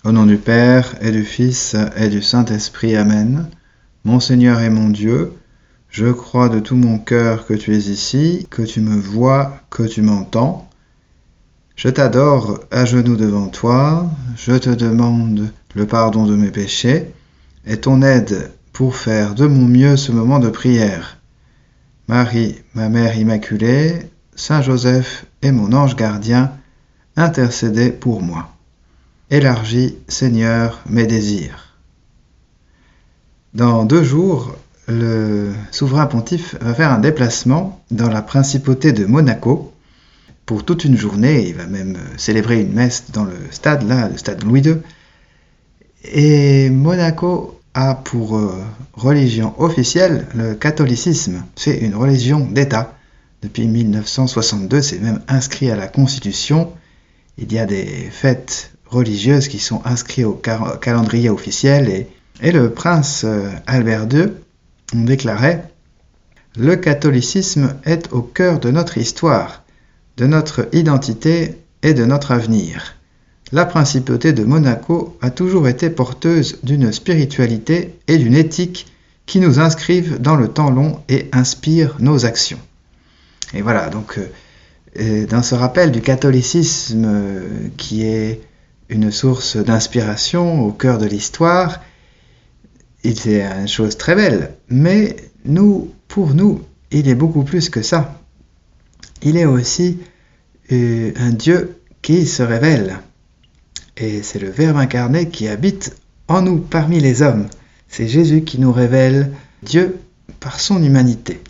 Au nom du Père, et du Fils, et du Saint-Esprit. Amen. Mon Seigneur et mon Dieu, je crois de tout mon cœur que tu es ici, que tu me vois, que tu m'entends. Je t'adore à genoux devant toi, je te demande le pardon de mes péchés et ton aide pour faire de mon mieux ce moment de prière. Marie, ma Mère Immaculée, Saint Joseph et mon ange gardien, intercédez pour moi. Élargis, Seigneur, mes désirs. Dans 2 jours, le souverain pontife va faire un déplacement dans la principauté de Monaco pour toute une journée. Il va même célébrer une messe dans le stade Louis II. Et Monaco a pour religion officielle le catholicisme. C'est une religion d'État. Depuis 1962, c'est même inscrit à la Constitution. Il y a des fêtes religieuses qui sont inscrites au calendrier officiel et le prince Albert II déclarait « Le catholicisme est au cœur de notre histoire, de notre identité et de notre avenir. La principauté de Monaco a toujours été porteuse d'une spiritualité et d'une éthique qui nous inscrivent dans le temps long et inspirent nos actions. » Et voilà, donc dans ce rappel du catholicisme qui est une source d'inspiration au cœur de l'histoire, c'est une chose très belle, mais pour nous, il est beaucoup plus que ça. Il est aussi un Dieu qui se révèle. Et c'est le Verbe incarné qui habite en nous, parmi les hommes. C'est Jésus qui nous révèle Dieu par son humanité.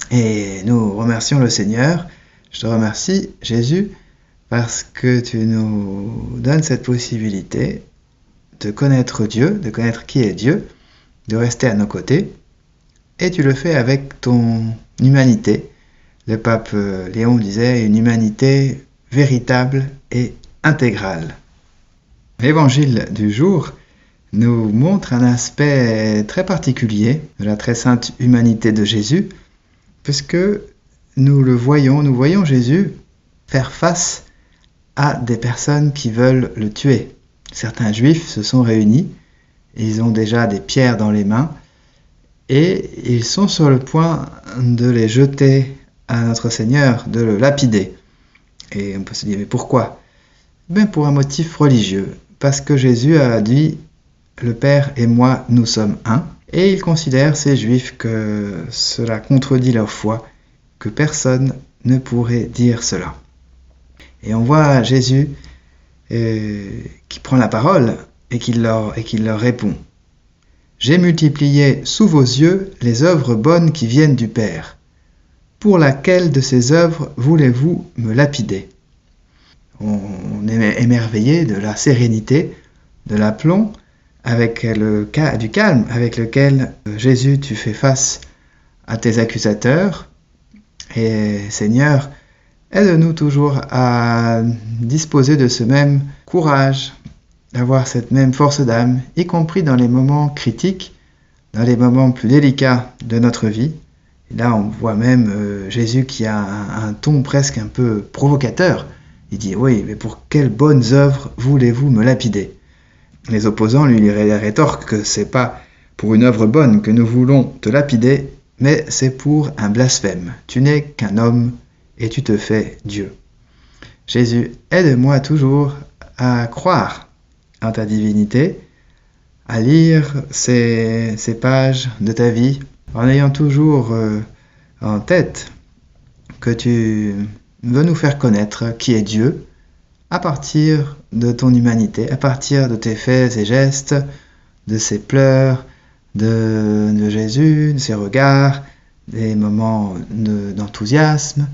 Et nous remercions le Seigneur. Je te remercie, Jésus, parce que tu nous donnes cette possibilité de connaître Dieu, de connaître qui est Dieu, de rester à nos côtés. Et tu le fais avec ton humanité. Le pape Léon disait une humanité véritable et intégrale. L'évangile du jour nous montre un aspect très particulier de la très sainte humanité de Jésus, puisque nous voyons Jésus faire face à des personnes qui veulent le tuer. Certains juifs se sont réunis, ils ont déjà des pierres dans les mains, et ils sont sur le point de les jeter à notre Seigneur, de le lapider. Et on peut se dire, mais pourquoi ? Ben pour un motif religieux, parce que Jésus a dit, le Père et moi, nous sommes un, et ils considèrent, ces juifs, que cela contredit leur foi, que personne ne pourrait dire cela. Et on voit Jésus qui prend la parole et qui leur répond. « J'ai multiplié sous vos yeux les œuvres bonnes qui viennent du Père. Pour laquelle de ces œuvres voulez-vous me lapider ?» On est émerveillé de la sérénité, de l'aplomb, du calme avec lequel Jésus, tu fais face à tes accusateurs. Et Seigneur, aide-nous toujours à disposer de ce même courage, d'avoir cette même force d'âme, y compris dans les moments critiques, dans les moments plus délicats de notre vie. Et là, on voit même Jésus qui a un ton presque un peu provocateur. Il dit « Oui, mais pour quelles bonnes œuvres voulez-vous me lapider ?» Les opposants lui rétorquent que c'est pas pour une œuvre bonne que nous voulons te lapider, mais c'est pour un blasphème. Tu n'es qu'un homme et tu te fais Dieu. Jésus, aide-moi toujours à croire en ta divinité, à lire ces pages de ta vie, en ayant toujours en tête que tu veux nous faire connaître qui est Dieu, à partir de ton humanité, à partir de tes faits et gestes, de ses pleurs, de Jésus, de ses regards, des moments d'enthousiasme.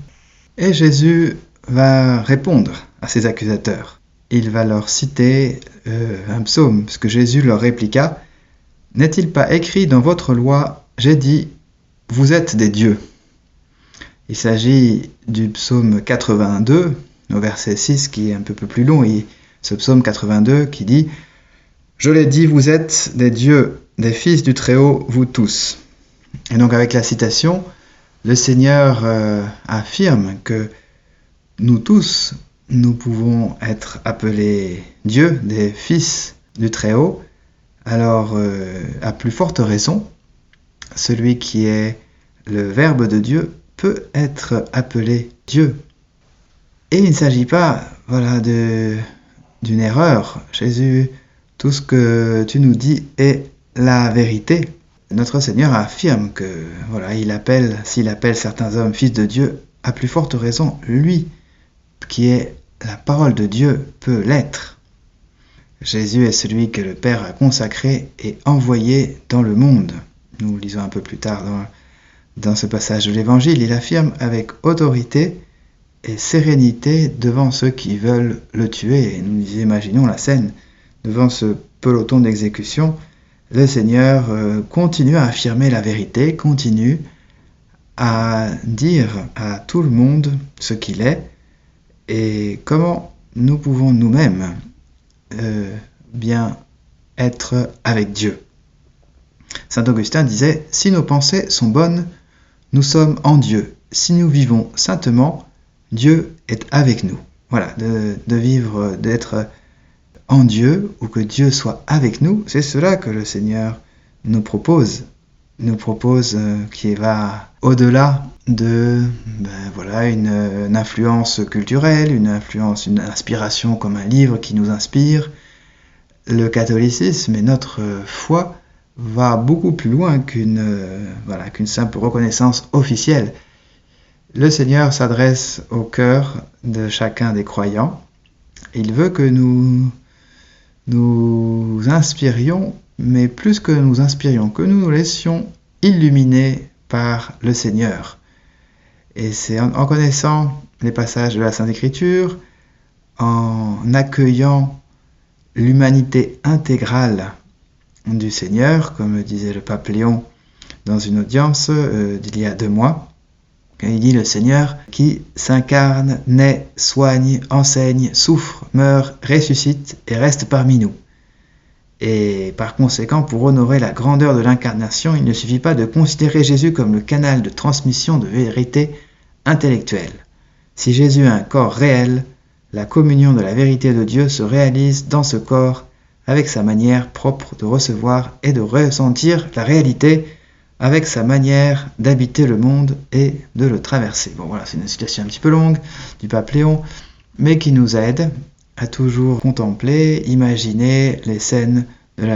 Et Jésus va répondre à ses accusateurs. Il va leur citer un psaume, parce que Jésus leur répliqua « N'est-il pas écrit dans votre loi, j'ai dit, vous êtes des dieux ?» Il s'agit du psaume 82, au verset 6, qui est un peu plus long, et ce psaume 82 qui dit « Je l'ai dit, vous êtes des dieux, des fils du Très-Haut, vous tous. » Et donc avec la citation, le Seigneur affirme que nous tous, nous pouvons être appelés Dieu, des fils du Très-Haut, alors à plus forte raison, celui qui est le Verbe de Dieu peut être appelé Dieu. Et il ne s'agit pas d'une erreur. Jésus, tout ce que tu nous dis est la vérité. Notre Seigneur affirme que s'il appelle certains hommes fils de Dieu, à plus forte raison, lui, qui est la parole de Dieu, peut l'être. Jésus est celui que le Père a consacré et envoyé dans le monde. Nous lisons un peu plus tard dans ce passage de l'Évangile, il affirme avec autorité et sérénité devant ceux qui veulent le tuer. Et nous imaginons la scène devant ce peloton d'exécution. Le Seigneur continue à affirmer la vérité, continue à dire à tout le monde ce qu'il est et comment nous pouvons nous-mêmes bien être avec Dieu. Saint Augustin disait « Si nos pensées sont bonnes, nous sommes en Dieu. Si nous vivons saintement, Dieu est avec nous. » Voilà, de vivre, d'être en Dieu, ou que Dieu soit avec nous, c'est cela que le Seigneur nous propose qui va au-delà de une influence culturelle, une inspiration comme un livre qui nous inspire. Le catholicisme et notre foi va beaucoup plus loin qu'une simple reconnaissance officielle. Le Seigneur s'adresse au cœur de chacun des croyants. Il veut que nous inspirions, mais plus que nous inspirions, que nous nous laissions illuminer par le Seigneur. Et c'est en connaissant les passages de la Sainte Écriture, en accueillant l'humanité intégrale du Seigneur, comme disait le pape Léon dans une audience d'il y a 2 mois. Il dit le Seigneur qui s'incarne, naît, soigne, enseigne, souffre, meurt, ressuscite et reste parmi nous. Et par conséquent, pour honorer la grandeur de l'incarnation, il ne suffit pas de considérer Jésus comme le canal de transmission de vérité intellectuelle. Si Jésus a un corps réel, la communion de la vérité de Dieu se réalise dans ce corps avec sa manière propre de recevoir et de ressentir la réalité, avec sa manière d'habiter le monde et de le traverser. Bon voilà, c'est une citation un petit peu longue du pape Léon, mais qui nous aide à toujours contempler, imaginer les scènes de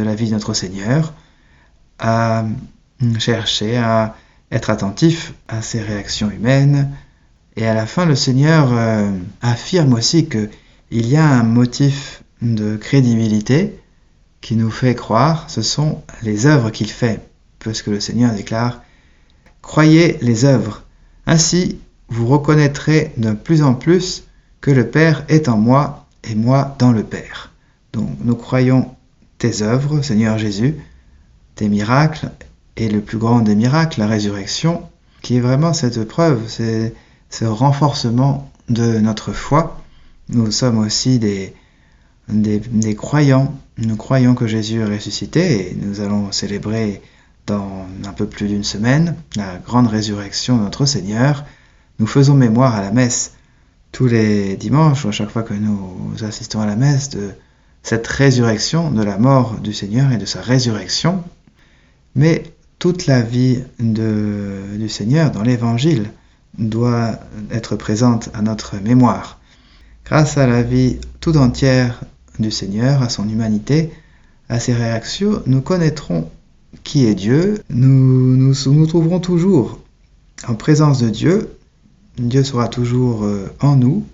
la vie de notre Seigneur, à chercher à être attentif à ses réactions humaines. Et à la fin, le Seigneur affirme aussi qu'il y a un motif de crédibilité qui nous fait croire, ce sont les œuvres qu'il fait. Parce que le Seigneur déclare « Croyez les œuvres, ainsi vous reconnaîtrez de plus en plus que le Père est en moi et moi dans le Père. » Donc nous croyons tes œuvres, Seigneur Jésus, tes miracles, et le plus grand des miracles, la résurrection, qui est vraiment cette preuve, c'est ce renforcement de notre foi. Nous sommes aussi des croyants, nous croyons que Jésus est ressuscité, et nous allons célébrer dans un peu plus d'1 semaine, la grande résurrection de notre Seigneur. Nous faisons mémoire à la messe tous les dimanches, à chaque fois que nous assistons à la messe, de cette résurrection, de la mort du Seigneur et de sa résurrection. Mais toute la vie du Seigneur dans l'Évangile doit être présente à notre mémoire. Grâce à la vie tout entière du Seigneur, à son humanité, à ses réactions, nous connaîtrons qui est Dieu, nous trouverons toujours en présence de Dieu, Dieu sera toujours en nous,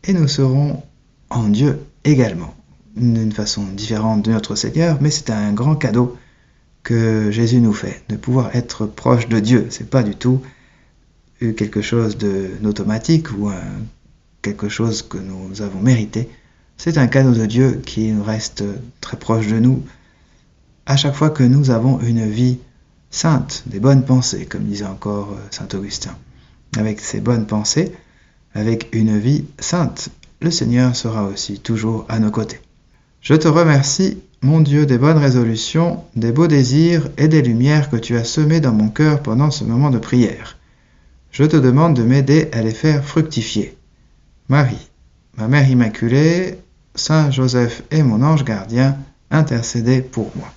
et nous serons en Dieu également, d'une façon différente de notre Seigneur, mais c'est un grand cadeau que Jésus nous fait, de pouvoir être proche de Dieu. C'est pas du tout quelque chose d'automatique ou quelque chose que nous avons mérité, c'est un cadeau de Dieu qui reste très proche de nous, à chaque fois que nous avons une vie sainte, des bonnes pensées, comme disait encore saint Augustin. Avec ces bonnes pensées, avec une vie sainte, le Seigneur sera aussi toujours à nos côtés. Je te remercie, mon Dieu, des bonnes résolutions, des beaux désirs et des lumières que tu as semées dans mon cœur pendant ce moment de prière. Je te demande de m'aider à les faire fructifier. Marie, ma Mère Immaculée, Saint Joseph et mon ange gardien, intercédez pour moi.